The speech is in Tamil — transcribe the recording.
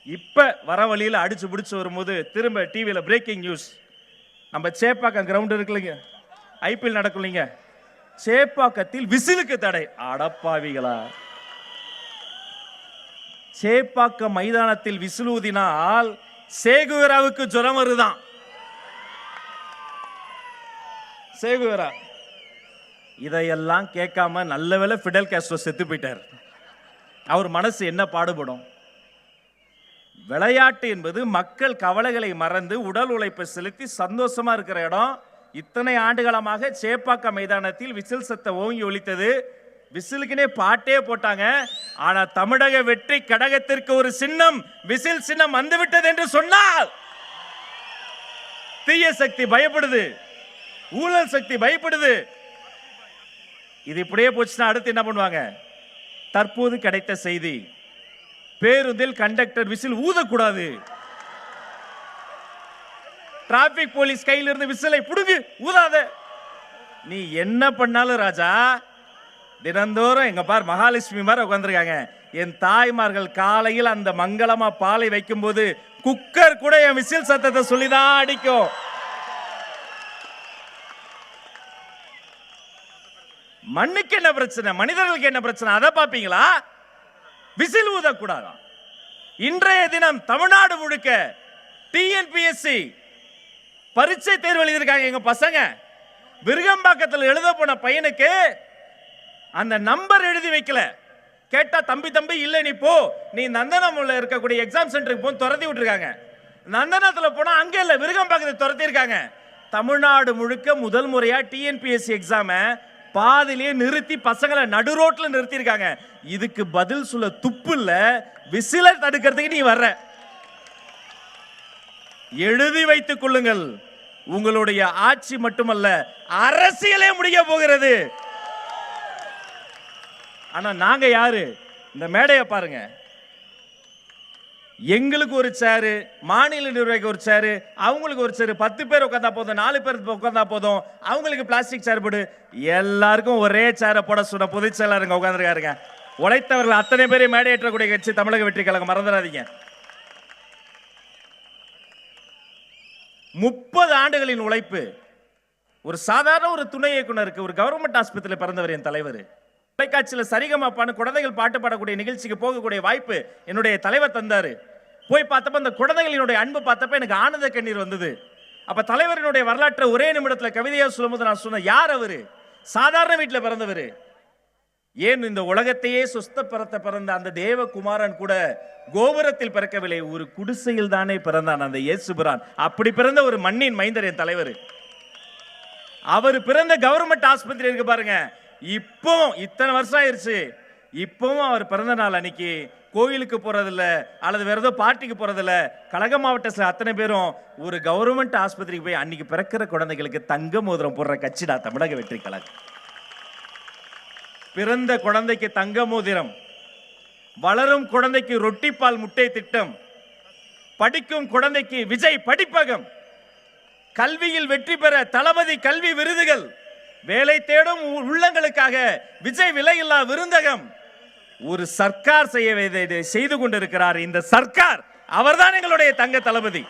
இப்ப வர வழியில் அடிச்சு பிடிச்சு வரும்போது திரும்ப டிவியில பிரேக்கிங் நியூஸ், நம்ம சேப்பாக்கம் கிரவுண்ட் இருக்குல்லைங்க, ஐபிஎல் நடக்கலைங்க, சேப்பாக்கத்தில் விசிலுக்கு தடை. அடப்பாவிகளா, சேப்பாக்கம் மைதானத்தில் விசில் ஊதினால் சேகுவேராவுக்கு ஜுரம் வருதான். சேகுவேரா இதையெல்லாம் கேட்காம நல்ல வேளை ஃபிடல் காஸ்ட்ரோ செத்து போயிட்டார். அவர் மனசு என்ன பாடுபடும்? விளையாட்டு என்பது மக்கள் கவலைகளை மறந்து உடல் உழைப்பை செலுத்தி சந்தோஷமா இருக்கிற இடம். இத்தனை ஆண்டுகாலமாக சேப்பாக்கம் மைதானத்தில் விசில் சத்தம் ஓங்கி ஒலித்தது. விசிலுக்குனே பாட்டே போட்டாங்க. ஆனா தமிழக வெற்றி கழகத்திற்கு ஒரு சின்னம், விசில் சின்னம் வந்துவிட்டது என்று சொன்னால் தீய சக்தி பயப்படுது, ஊழல் சக்தி பயப்படுது. இது இப்படியே போச்சுன்னா அடுத்து என்ன பண்ணுவாங்க? தற்போது கிடைத்த செய்தி, பேருந்தில் கண்டக்டர் விசில் ஊதக்கூடாது. டிராபிக் போலீஸ் கையில் இருந்து விசிலை புடுங்கு, ஊதாத. நீ என்ன பண்ணாலும் ராஜா, தினந்தோறும் எங்க பார் மகாலட்சுமி மாதிரி உட்கார்ந்துருக்காங்க. என் தாய்மார்கள் காலையில் அந்த மங்களமா பாலை வைக்கும் போது குக்கர் கூட என் விசில் சத்தத்தை சொல்லிதான் அடிக்கும். மண்ணுக்கு என்ன பிரச்சனை, மனிதர்களுக்கு என்ன பிரச்சனை, அதை பாப்பீங்களா? விசில் ஊதக்கூடாதா? இன்றைய தினம் தமிழ்நாடு முழுக்க டிஎன்பிஎஸ்சி பரீட்சை தேர்வு எழுதியிருக்காங்க. எங்க பசங்க விருகம்பாக்கத்தில் எழுத போன பையனுக்கு அந்த நம்பர் எழுதி வைக்கல. கேட்டா தம்பி தம்பி இல்ல நீ போ, நீ நந்தனம்ல இருக்கக்கூடிய எக்ஸாம் சென்டருக்கு போ துரத்தி விட்டுருக்காங்க. நந்தனத்துல போனா அங்க இல்ல, விருகம்பாக்கத்தை துரத்தி இருக்காங்க. தமிழ்நாடு முழுக்க முதல் முறையா டிஎன்பிஎஸ்சி எக்ஸாம பாதிலேயே நிறுத்தி பசங்களை நடு ரோட்ல நிறுத்தி இருக்காங்க. இதுக்கு பதில் சொல்ல துப்பு இல்ல. விசிலை தடுக்கிறதுக்கு நீ வர்ற. எழுதி வைத்துக் கொள்ளுங்கள், உங்களுடைய ஆட்சி மட்டுமல்ல அரசியலே முடிய போகிறது. ஆனா நாங்க யாரு? இந்த மேடையை பாருங்க. எங்களுக்கு ஒரு சேரு, மாநில நிர்வாகிக்கு ஒரு சேரு, அவங்களுக்கு ஒரு சேரு, 10 பேர் உட்காந்தா போதும், 4 பேர் உட்காந்தா போதும், அவங்களுக்கு பிளாஸ்டிக் சேர் போடு. எல்லாருக்கும் ஒரே சேரை போட சொன்ன பொதுச் செயலாளருங்க உட்காந்துருக்காருங்க. உழைத்தவர்கள் அத்தனை பேரை மேடையேற்றக்கூடிய கட்சி தமிழக வெற்றி கழகம், மறந்துடாதீங்க. 30 ஆண்டுகளின் உழைப்பு. ஒரு சாதாரண ஒரு துணை இயக்குனருக்கு ஒரு கவர்மெண்ட் ஆஸ்பத்திரியில் பிறந்தவர் என் தலைவர். தொலைக்காட்சியில் சரிகமாப்பான்னு குழந்தைகள் பாட்டு பாடக்கூடிய நிகழ்ச்சிக்கு போகக்கூடிய வாய்ப்பு என்னுடைய தலைவர் தந்தாரு. போய் பார்த்தப்ப அந்த குழந்தைகளினுடைய அன்பு பார்த்தப்ப எனக்கு ஆனந்த கண்ணீர் வந்தது. அப்ப தலைவரினுடைய வரலாற்றை ஒரே நிமிடத்தில் கவிதையா சொல்லும்போது நான் சொன்ன, யார் அவரு? சாதாரண வீட்டில் பிறந்தவர். ஏன் இந்த உலகத்தையே சுஸ்தப்படுத்த பிறந்த அந்த தேவகுமாரன் கூட கோபுரத்தில் பிறக்கவில்லை, ஒரு குடிசையில் தானே பிறந்தான் அந்த இயேசுபிரான். அப்படி பிறந்த ஒரு மண்ணின் மைந்தர் என் தலைவர். அவர் பிறந்த கவர்மெண்ட் ஆஸ்பத்திரி இருக்கு பாருங்க. இப்போ இத்தனை வருஷம் ஆயிருச்சு, இப்பவும் அவர் பிறந்த நாள் அன்னைக்கு கோயிலுக்கு போறதில்ல அல்லது வேற ஏதோ பார்ட்டிக்கு போறதில்ல. கழக மாவட்டத்தில் அத்தனை பேரும் ஒரு கவர்மெண்ட் ஆஸ்பத்திரிக்கு போய் அன்னைக்கு பிறக்கிற குழந்தைகளுக்கு தங்க மோதிரம் போடுற கட்சிடா தமிழக வெற்றி கழகம். பிறந்த குழந்தைக்கு தங்க மோதிரம், வளரும் குழந்தைக்கு ரொட்டிப்பால் முட்டை திட்டம், படிக்கும் குழந்தைக்கு விஜய் படிப்பகம், கல்வியில் வெற்றி பெற தளபதி கல்வி விருதுகள், வேலை தேடும் உள்ளங்களுக்காக விஜய் விலையில்லா விருந்தகம். ஒரு சர்க்கார் செய்து கொண்டிருக்கிறார். இந்த சர்க்கார், அவர்தான் எங்களுடைய தங்க தளபதி.